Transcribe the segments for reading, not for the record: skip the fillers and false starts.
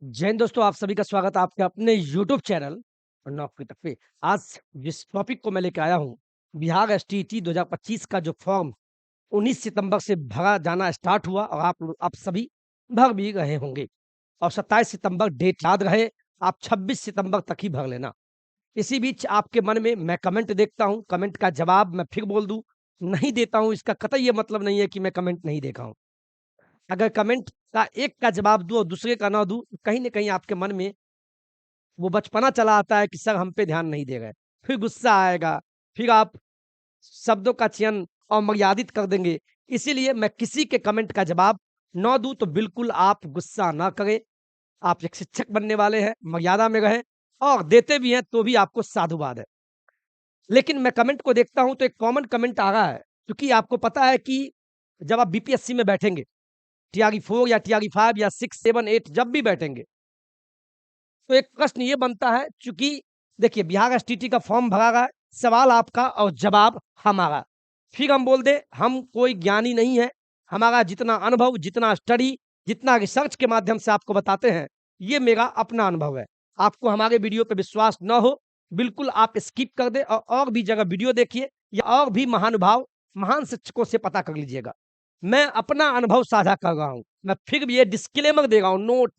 जय हिंद दोस्तों, आप सभी का स्वागत है आपके अपने यूट्यूब चैनल नौकरी तक पे। आज जिस टॉपिक को मैं लेके आया हूँ, बिहार एसटीईटी 2025 का जो फॉर्म 19 सितंबर से भरा जाना स्टार्ट हुआ और आप सभी भर भी रहे होंगे और 27 सितंबर डेट याद रहे, आप 26 सितंबर तक ही भर लेना। इसी बीच आपके मन में मैं कमेंट देखता हूँ, कमेंट का जवाब मैं फिर बोल दूँ, नहीं देता हूँ, इसका कतई ये मतलब नहीं है कि मैं कमेंट नहीं देखा हूँ। अगर कमेंट का एक का जवाब दूँ और दूसरे का ना दूँ, तो कहीं न कहीं आपके मन में वो बचपना चला आता है कि सर हम पे ध्यान नहीं दे रहे। फिर गुस्सा आएगा, फिर आप शब्दों का चयन अमर्यादित कर देंगे। इसीलिए मैं किसी के कमेंट का जवाब ना दूँ तो बिल्कुल आप गुस्सा ना करें। आप एक शिक्षक बनने वाले हैं, मर्यादा में रहें और देते भी हैं तो भी आपको साधुवाद है। लेकिन मैं कमेंट को देखता हूँ तो एक कॉमन कमेंट आ रहा है, क्योंकि आपको पता है कि जब आप बीपीएससी में बैठेंगे, टीआरई 4 या टीआरई 5 या 6, 7, 8 जब भी बैठेंगे, तो एक प्रश्न ये बनता है, चूँकि देखिए बिहार एसटीटी का फॉर्म भरा रहा है, सवाल आपका और जवाब हमारा। फिर हम बोल दें हम कोई ज्ञानी नहीं है, हमारा जितना अनुभव, जितना स्टडी, जितना रिसर्च के माध्यम से आपको बताते हैं, ये मेरा अपना अनुभव है। आपको हमारे वीडियो पे विश्वास ना हो, बिल्कुल आप स्किप कर दें और भी जगह वीडियो देखिए या और भी महानुभाव, महान शिक्षकों से पता कर लीजिएगा। मैं अपना अनुभव साझा कर रहा हूँ। मैं फिर भी ये डिस्क्लेमर दे रहा हूँ, नोट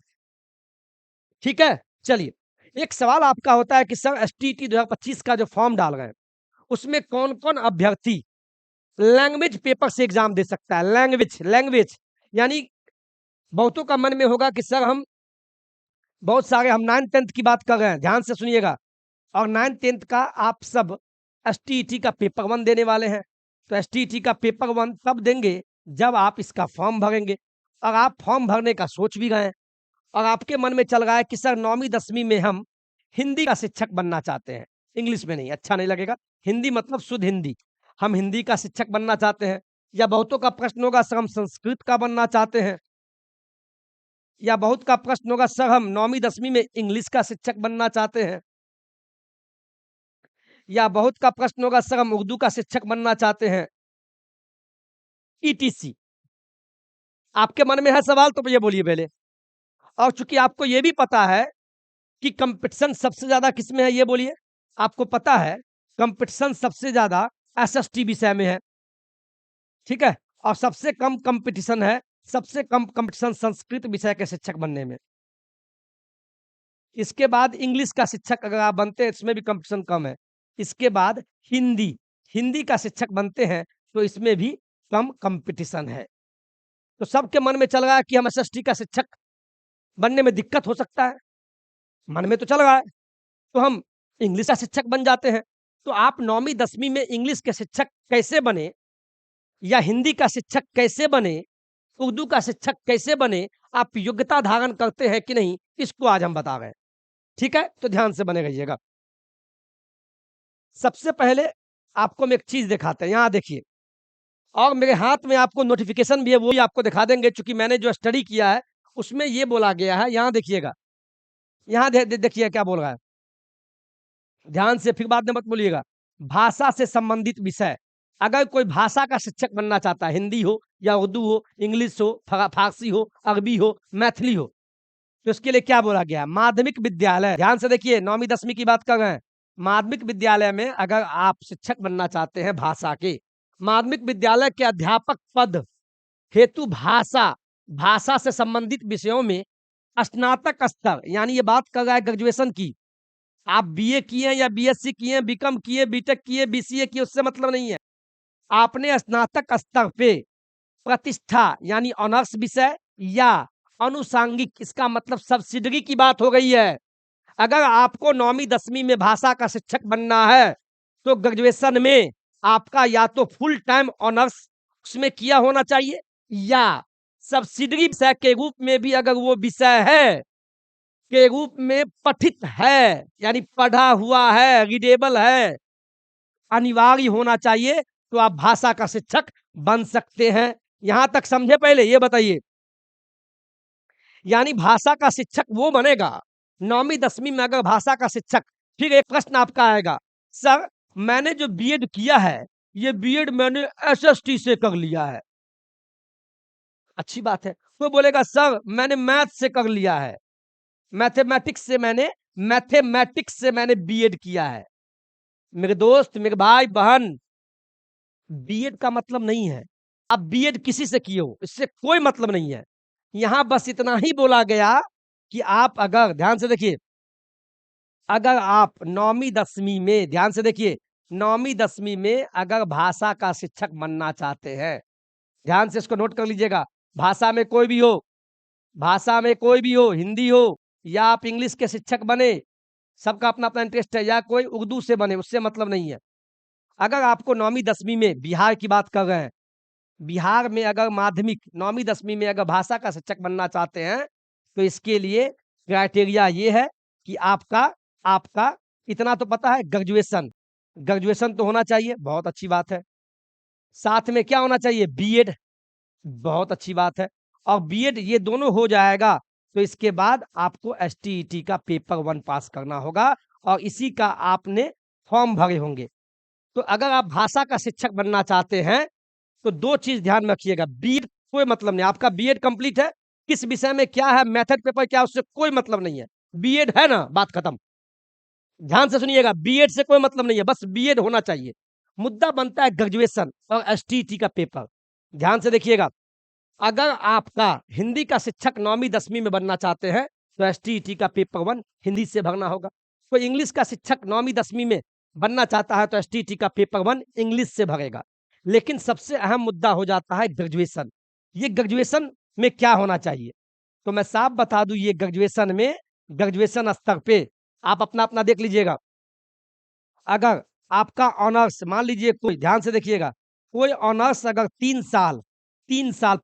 ठीक है? चलिए, एक सवाल आपका होता है कि सर एसटीईटी 2025 का जो फॉर्म डाल रहे हैं, उसमें कौन-कौन अभ्यर्थी लैंग्वेज पेपर से एग्ज़ाम दे सकता है? लैंग्वेज लैंग्वेज यानी बहुतों का मन में होगा कि सर हम बहुत सारे हम 9th-10th की बात कर रहे हैं, ध्यान से सुनिएगा और 9th-10th का आप सब एसटीईटी का पेपर 1 देने वाले हैं। तो एसटीईटी का पेपर 1 तब देंगे, जब आप इसका फॉर्म भरेंगे और आप फॉर्म भरने का सोच भी रहे हैं। और आपके मन में चल रहा है कि सर 9वीं 10वीं में हम हिंदी का शिक्षक बनना चाहते हैं, इंग्लिश में नहीं, अच्छा नहीं लगेगा। हिंदी मतलब शुद्ध हिंदी। हम हिंदी का शिक्षक बनना चाहते हैं या बहुतों का प्रश्न होगा सर हम संस्कृत का बनना चाहते हैं या बहुत का प्रश्न होगा सर हम 9वीं 10वीं में इंग्लिश का शिक्षक बनना चाहते हैं या बहुत का प्रश्न होगा सर हम उर्दू का शिक्षक बनना चाहते हैं, ईटीसी। आपके मन में है सवाल तो ये बोलिए पहले। और चूँकि आपको ये भी पता है कि कॉम्पिटिशन सबसे ज़्यादा किसमें है ये बोलिए? आपको पता है कॉम्पिटिशन सबसे ज़्यादा एसएसटी विषय में है, ठीक है? और सबसे कम कॉम्पिटिशन संस्कृत विषय के शिक्षक बनने में। इसके बाद इंग्लिश का शिक्षक अगर आप बनते हैं इसमें भी कॉम्पिटिशन कम है। इसके बाद हिंदी, हिंदी का शिक्षक बनते हैं तो इसमें भी कम कॉम्पिटिशन है। तो सबके मन में चल रहा है कि हम एसएसटी का शिक्षक बनने में दिक्कत हो सकता है, मन में तो चल रहा है। तो हम इंग्लिश का शिक्षक बन जाते हैं। तो आप 9वीं 10वीं में इंग्लिश के शिक्षक कैसे बने या हिंदी का शिक्षक कैसे बने, उर्दू का शिक्षक कैसे बने, आप योग्यता धारण करते हैं कि नहीं, इसको आज हम बता रहे हैं। ठीक है? तो ध्यान से बने रहिएगा। सबसे पहले आपको हम एक चीज़ दिखाते हैं, यहाँ देखिए और मेरे हाथ में आपको नोटिफ़िकेशन भी है, वो भी आपको दिखा देंगे चूँकि मैंने जो स्टडी किया है, उसमें ये बोला गया है, यहाँ देखिएगा। यहाँ देखिए क्या बोल रहा है। ध्यान से फिर बाद में मत बोलिएगा। भाषा से संबंधित विषय, अगर कोई भाषा का शिक्षक बनना चाहता है, हिंदी हो या उर्दू हो, इंग्लिश हो, फ़ारसी हो, अरबी हो, मैथिली हो, तो इसके लिए क्या बोला गया है? माध्यमिक विद्यालय, ध्यान से देखिए 9वीं 10वीं की बात कर रहे हैं। माध्यमिक विद्यालय में अगर आप शिक्षक बनना चाहते हैं भाषा के, माध्यमिक विद्यालय के अध्यापक पद हेतु भाषा से संबंधित विषयों में स्नातक स्तर, यानी ये बात कर रहा है ग्रेजुएशन की। आप बीए किए हैं या बीएससी किए हैं, बीकॉम किए, बीटेक किए, बीसीए किए, उससे मतलब नहीं है। आपने स्नातक स्तर पे प्रतिष्ठा यानी ऑनर्स विषय या अनुषांगिक, इसका मतलब सब्सिडरी की बात हो गई है। अगर आपको 9वीं 10वीं में भाषा का शिक्षक बनना है, तो ग्रेजुएशन में आपका या तो फुल टाइम ऑनर्स उसमें किया होना चाहिए या सब्सिडरी विषय के रूप में भी अगर वो विषय है के रूप में पठित है, यानी पढ़ा हुआ है, रीडेबल है, अनिवार्य होना चाहिए, तो आप भाषा का शिक्षक बन सकते हैं। यहाँ तक समझे पहले ये बताइए? यानी भाषा का शिक्षक वो बनेगा 9वीं 10वीं में अगर भाषा का शिक्षक। फिर एक प्रश्न आपका आएगा, सर मैंने जो बीएड किया है, ये बीएड मैंने एसएसटी से कर लिया है। अच्छी बात है। वो बोलेगा सर मैंने मैथ से कर लिया है। मैथमेटिक्स से मैंने बीएड किया है। मेरे दोस्त, मेरे भाई बहन, बीएड का मतलब नहीं है आप बीएड किसी से किए हो, इससे कोई मतलब नहीं है। यहां बस इतना ही बोला गया कि आप अगर ध्यान से देखिए, अगर आप नौवीं दसवीं में, ध्यान से देखिए, नौवीं दसवीं में अगर भाषा का शिक्षक बनना चाहते हैं, ध्यान से इसको नोट कर लीजिएगा, भाषा में कोई भी हो, भाषा में कोई भी हो, हिंदी हो या आप इंग्लिश के शिक्षक बने, सबका अपना अपना इंटरेस्ट है, या कोई उर्दू से बने, उससे मतलब नहीं है। अगर आपको नौवीं दसवीं में, बिहार की बात कर रहे हैं, बिहार में अगर माध्यमिक नौवीं दसवीं में अगर भाषा का शिक्षक बनना चाहते हैं, तो इसके लिए क्राइटेरिया ये है कि आपका आपका इतना तो पता है, ग्रेजुएशन, ग्रेजुएशन तो होना चाहिए, बहुत अच्छी बात है। साथ में क्या होना चाहिए, बीएड, बहुत अच्छी बात है। और बीएड ये दोनों हो जाएगा तो इसके बाद आपको एसटीईटी का पेपर 1 पास करना होगा और इसी का आपने फॉर्म भरे होंगे। तो अगर आप भाषा का शिक्षक बनना चाहते हैं तो 2 चीज ध्यान में रखिएगा, बीएड कोई मतलब नहीं, आपका बीएड कंप्लीट है, किस विषय में क्या है, मेथड पेपर क्या है, उससे कोई मतलब नहीं है। बीएड है ना, बात खत्म। ध्यान से सुनिएगा, बीएड से कोई मतलब नहीं है, बस बीएड होना चाहिए। मुद्दा बनता है ग्रेजुएशन और एसटीईटी का पेपर। ध्यान से देखिएगा, अगर आपका हिंदी का शिक्षक नौवीं दसवीं में बनना चाहते हैं तो एसटीईटी का पेपर 1 हिंदी से भरना होगा। कोई इंग्लिश का शिक्षक नौवीं दसवीं में बनना चाहता है तो एसटीईटी का पेपर 1 इंग्लिश से भरेगा। लेकिन सबसे अहम मुद्दा हो जाता है ग्रेजुएशन। ये ग्रेजुएशन में क्या होना चाहिए, तो मैं साफ बता दूं, ये ग्रेजुएशन में, ग्रेजुएशन स्तर पे आप अपना अपना देख लीजिएगा। अगर आपका ऑनर्स, मान लीजिए कोई, ध्यान से देखिएगा, कोई ऑनर्स अगर 3 साल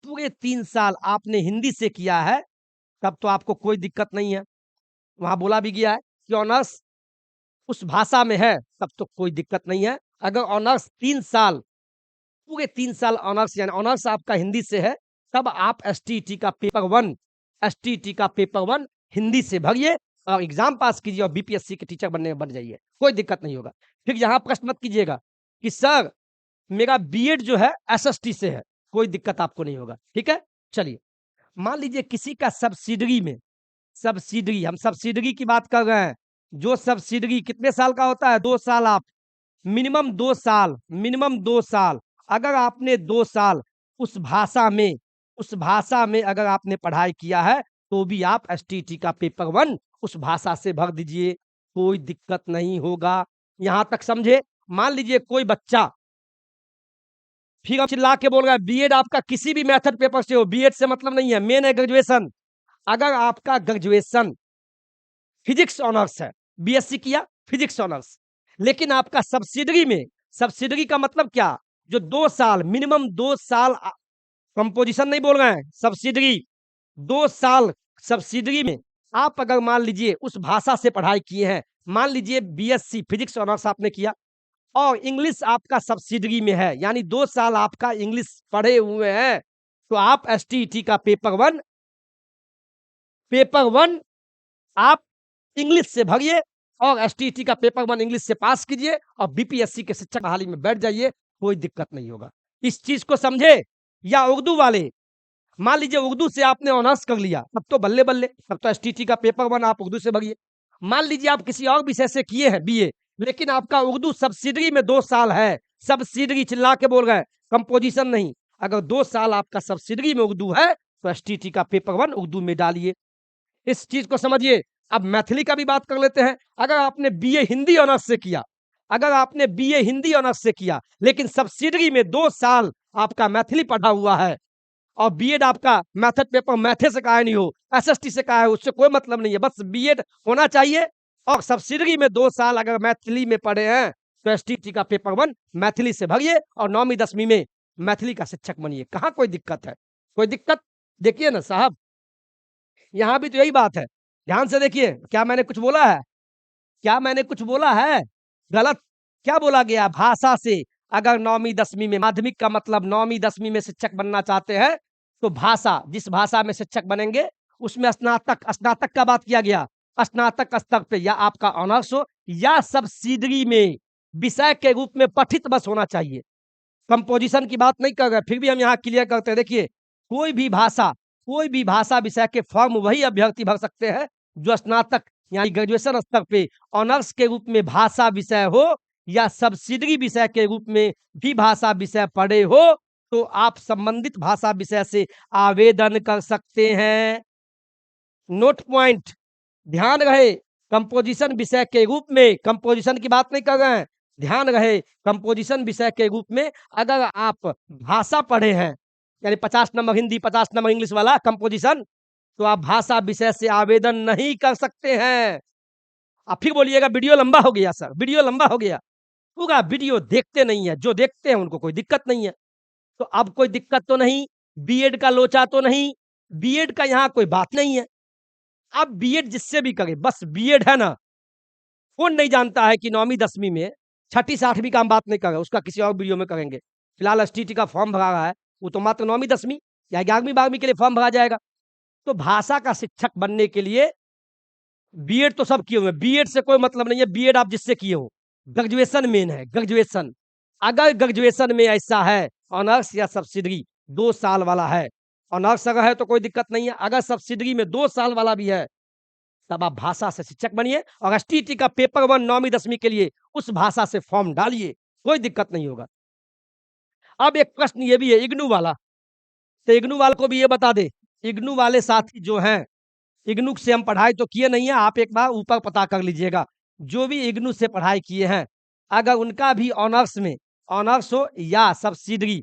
पूरे 3 साल आपने हिंदी से किया है, तब तो आपको कोई दिक्कत नहीं है। वहां बोला भी गया है कि ऑनर्स उस भाषा में है, तब तो कोई दिक्कत नहीं है। अगर ऑनर्स 3 साल, पूरे 3 साल ऑनर्स, यानी ऑनर्स आपका हिंदी से है, तब आप एसटीईटी का पेपर 1, एसटीईटी का पेपर 1 हिंदी से भरिए और एग्जाम पास कीजिए और बीपीएससी के टीचर बनने बन जाइए, कोई दिक्कत नहीं होगा। फिर यहाँ प्रश्न मत कीजिएगा कि सर मेरा बीएड जो है एसएसटी से है, कोई दिक्कत आपको नहीं होगा, ठीक है। चलिए, मान लीजिए किसी का सब्सिडरी में, सब्सिडरी, हम सब्सिडरी की बात कर रहे हैं, जो सब्सिडरी कितने साल का होता है, 2 साल, आप मिनिमम 2 साल, मिनिमम 2 साल, अगर आपने 2 साल उस भाषा में, उस भाषा में अगर आपने पढ़ाई किया है तो भी आप एसटीटी का पेपर 1 उस भाषा से भर दीजिए, कोई दिक्कत नहीं होगा। यहां तक समझे। मान लीजिए कोई बच्चा, फिर हम चिल्ला के बोल रहा है बीएड आपका किसी भी मेथड पेपर से हो, बीएड से मतलब नहीं है, मेन है ग्रेजुएशन। अगर आपका ग्रेजुएशन फिजिक्स ऑनर्स है, बीएससी किया फिजिक्स ऑनर्स, लेकिन आपका सब्सिडरी में, सब्सिडरी का मतलब क्या, जो 2 साल, मिनिमम 2 साल, कंपोजिशन नहीं बोल रहे हैं, सब्सिडरी 2 साल सब्सिडरी में आप अगर मान लीजिए उस भाषा से पढ़ाई किए हैं, मान लीजिए बीएससी फिजिक्स ऑनर्स आपने किया और इंग्लिश आपका सब्सिडरी में है, यानी 2 साल आपका इंग्लिश पढ़े हुए हैं, तो आप एसटीईटी का पेपर 1, पेपर 1 आप इंग्लिश से भरिए और एसटीईटी का पेपर 1 इंग्लिश से पास कीजिए और बीपीएससी के शिक्षक बहाली में बैठ जाइए, कोई दिक्कत नहीं होगा। इस चीज को समझे। या उर्दू वाले, मान लीजिए उर्दू से आपने ऑनर्स कर लिया, तब तो बल्ले बल्ले, तब तो एसटीटी का पेपर 1 आप उर्दू से भरिए। मान लीजिए आप किसी और विषय से किए हैं बीए, लेकिन आपका उर्दू सब्सिडरी में 2 साल है, सब्सिडरी, चिल्ला के बोल रहे, कंपोजिशन नहीं, अगर 2 साल आपका सब्सिडरी में उर्दू है तो एसटीटी का पेपर 1 उर्दू में डालिए। इस चीज को समझिए। अब मैथिली का भी बात कर लेते हैं। अगर आपने बीए हिंदी ऑनर्स से किया, अगर आपने बीए हिंदी ऑनर्स से किया, लेकिन सब्सिडरी में 2 साल आपका मैथिली पढ़ा हुआ है और बीएड आपका मैथड पेपर मैथे से कहा नहीं हो, एसएसटी से कहा है, उससे कोई मतलब नहीं है, बस बीएड होना चाहिए और सब्सिडरी में 2 साल अगर मैथिली में पढ़े हैं तो एसटीटी का पेपर 1 मैथिली से भरिए और 9वीं 10वीं में मैथिली का शिक्षक बनिए। कहाँ कोई दिक्कत है, कोई दिक्कत। देखिए ना साहब, यहां भी तो यही बात है, ध्यान से देखिए, क्या मैंने कुछ बोला है, क्या मैंने कुछ बोला है गलत? क्या बोला गया, भाषा से अगर 9वीं 10वीं में, माध्यमिक का मतलब 9वीं 10वीं में शिक्षक बनना चाहते हैं तो भाषा, जिस भाषा में शिक्षक बनेंगे उसमें स्नातक, स्नातक का बात किया गया, स्नातक स्तर पे या आपका ऑनर्स हो या सब्सिडरी में विषय के रूप में पठित बस होना चाहिए। कंपोजिशन की बात नहीं कर रहे, फिर भी हम यहाँ क्लियर करते हैं। देखिए, कोई भी भाषा, कोई भी भाषा विषय के फॉर्म वही अभ्यर्थी भर सकते हैं जो स्नातक यानी ग्रेजुएशन स्तर पे ऑनर्स के रूप में भाषा विषय हो या सब्सिडरी विषय के रूप में भी भाषा विषय पढ़े हो, तो आप संबंधित भाषा विषय से आवेदन कर सकते हैं। नोट पॉइंट, ध्यान रहे, कंपोजिशन विषय के रूप में, कंपोजिशन की बात नहीं कर रहे हैं, ध्यान रहे, कंपोजिशन विषय के रूप में अगर आप भाषा पढ़े हैं, यानी 50 नंबर हिंदी 50 नंबर इंग्लिश वाला कंपोजिशन, तो आप भाषा विषय से आवेदन नहीं कर सकते हैं। आप फिर बोलिएगा वीडियो लंबा हो गया सर, वीडियो लंबा हो गया। पूरा वीडियो देखते नहीं है, जो देखते हैं उनको कोई दिक्कत नहीं है। तो अब कोई दिक्कत तो नहीं, बीएड का लोचा तो नहीं, बीएड का यहाँ कोई बात नहीं है। आप बीएड जिससे भी करें, बस बीएड है ना, कौन नहीं जानता है कि 9वीं 10वीं में छठी 8वीं का हम बात नहीं कर रहे, उसका किसी और वीडियो में करेंगे। फिलहाल एसटीटी का फॉर्म भरा रहा है, वो तो मात्र 9वीं 10वीं या 11वीं 12वीं के लिए फॉर्म भरा जाएगा। तो भाषा का शिक्षक बनने के लिए बीएड तो सब किए हुए हैं, बीएड से कोई मतलब नहीं है, बीएड आप जिससे किए हो, ग्रेजुएशन मेन है, ग्रेजुएशन। अगर ग्रेजुएशन में ऐसा है, ऑनर्स या सब्सिडरी 2 साल वाला है, ऑनर्स अगर है तो कोई दिक्कत नहीं है, अगर सब्सिडरी में 2 साल वाला भी है, तब आप भाषा से शिक्षक बनिए और एसटीटी का पेपर 1 9वीं 10वीं के लिए उस भाषा से फॉर्म डालिए, कोई दिक्कत नहीं होगा। अब एक प्रश्न ये भी है इग्नू वाला, तो इग्नू वाले को भी ये बता दें, इग्नू वाले साथी जो हैं, इग्नू से हम पढ़ाई तो किए नहीं है, आप एक बार ऊपर पता कर लीजिएगा। जो भी इग्नू से पढ़ाई किए हैं, अगर उनका भी ऑनर्स में ऑनर्स हो या सब्सिडरी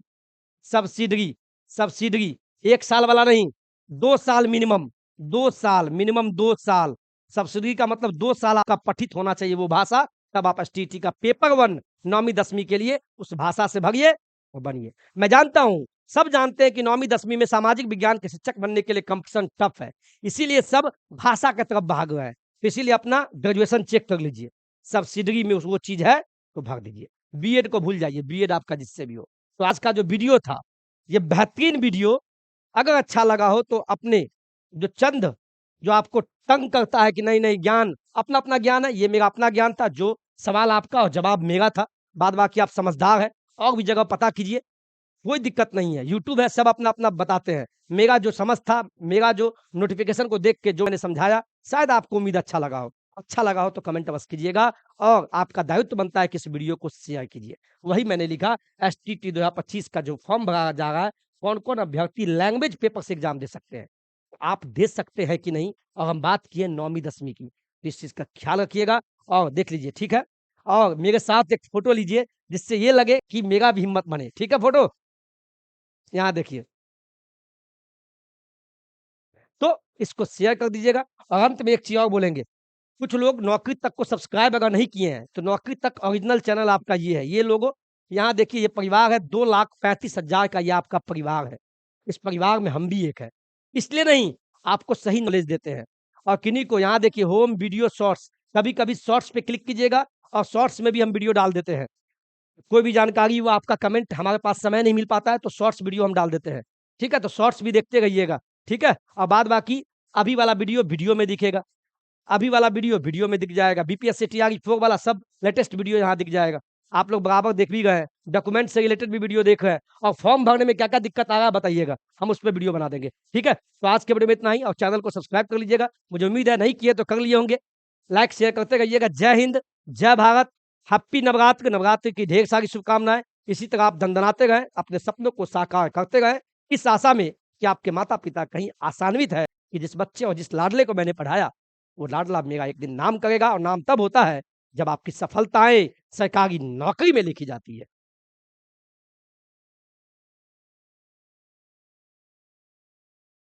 सब्सिडरी सब्सिडरी 1 साल वाला नहीं, 2 साल मिनिमम, 2 साल मिनिमम, 2 साल सब्सिडरी का मतलब 2 साल आपका पठित होना चाहिए वो भाषा, तब आप एसटीटी का पेपर 1 9वीं 10वीं के लिए उस भाषा से भरिए और बनिए। मैं जानता हूं, सब जानते हैं कि 9वीं 10वीं में सामाजिक विज्ञान के शिक्षक बनने के लिए कंपटीशन टफ है, इसीलिए सब भाषा की तरफ भाग रहे हैं। तो इसीलिए अपना ग्रेजुएशन चेक कर लीजिए, सब्सिडरी में वो चीज है तो भर दीजिए। बीएड को भूल जाइए, बीएड आपका जिससे भी हो। तो आज का जो वीडियो था, ये बेहतरीन वीडियो, अगर अच्छा लगा हो तो अपने जो चंद जो आपको तंग करता है कि नहीं नहीं ज्ञान अपना अपना ज्ञान है, ये मेरा अपना ज्ञान था, जो सवाल आपका और जवाब मेरा था, बाद बाकी आप समझदार है और भी जगह पता कीजिए, कोई दिक्कत नहीं है, यूट्यूब है, सब अपना अपना बताते हैं। मेरा जो समझ था, मेरा जो नोटिफिकेशन को देख के जो मैंने समझाया, शायद आपको उम्मीद अच्छा लगा हो। अच्छा लगा हो तो कमेंट अवश्य कीजिएगा और आपका दायित्व बनता है कि इस वीडियो को शेयर कीजिए। वही मैंने लिखा, एसटीटी 2025 का जो फॉर्म भरा जा रहा है, कौन कौन अभ्यर्थी लैंग्वेज पेपर से एग्जाम दे सकते हैं, आप दे सकते हैं कि नहीं। और हम बात किए 9वीं 10वीं की, तो इस चीज का ख्याल रखिएगा और देख लीजिए, ठीक है। और मेरे साथ एक फोटो लीजिए, जिससे ये लगे कि मेरा भी हिम्मत बने, ठीक है। फोटो यहाँ देखिए, तो इसको शेयर कर दीजिएगा। और अंत में एक चीज और बोलेंगे, कुछ लोग नौकरी तक को सब्सक्राइब अगर नहीं किए हैं, तो नौकरी तक ओरिजिनल चैनल आपका ये है, ये लोगो यहाँ देखिए, ये परिवार है, 2,35,000 का ये आपका परिवार है। इस परिवार में हम भी एक है, इसलिए नहीं, आपको सही नॉलेज देते हैं। और किन्हीं को यहाँ देखिए, होम वीडियो शॉर्ट्स, कभी कभी शॉर्ट्स पे क्लिक कीजिएगा और शॉर्ट्स में भी हम वीडियो डाल देते हैं। कोई भी जानकारी, वो आपका कमेंट, हमारे पास समय नहीं मिल पाता है तो शॉर्ट्स वीडियो हम डाल देते हैं, ठीक है। तो शॉर्ट्स भी देखते रहिएगा, ठीक है। और बाद बाकी अभी वाला वीडियो वीडियो में दिखेगा, अभी वाला वीडियो वीडियो में दिख जाएगा, बीपीएससी टीआरई 4 वाला सब लेटेस्ट वीडियो यहाँ दिख जाएगा। आप लोग बराबर देख भी गए हैं, डॉक्यूमेंट से रिलेटेड भी वीडियो देख रहे हैं, और फॉर्म भरने में क्या क्या दिक्कत आ रहा है बताइएगा, हम उस पर वीडियो बना देंगे, ठीक है। तो आज के वीडियो में इतना ही, और चैनल को सब्सक्राइब कर लीजिएगा, मुझे उम्मीद है नहीं किए तो कर लिए होंगे। लाइक शेयर करते रहिएगा। जय हिंद, जय भारत, हैप्पी नवरात्र, नवरात्रि की ढेर सारी शुभकामनाएं। इसी तरह आप दंदनाते रहें, अपने सपनों को साकार करते रहें, इस आशा में कि आपके माता पिता कहीं आशान्वित है कि जिस बच्चे और जिस लाडले को मैंने पढ़ाया, वो लाडला मेरा एक दिन नाम करेगा, और नाम तब होता है जब आपकी सफलताएं सरकारी नौकरी में लिखी जाती है।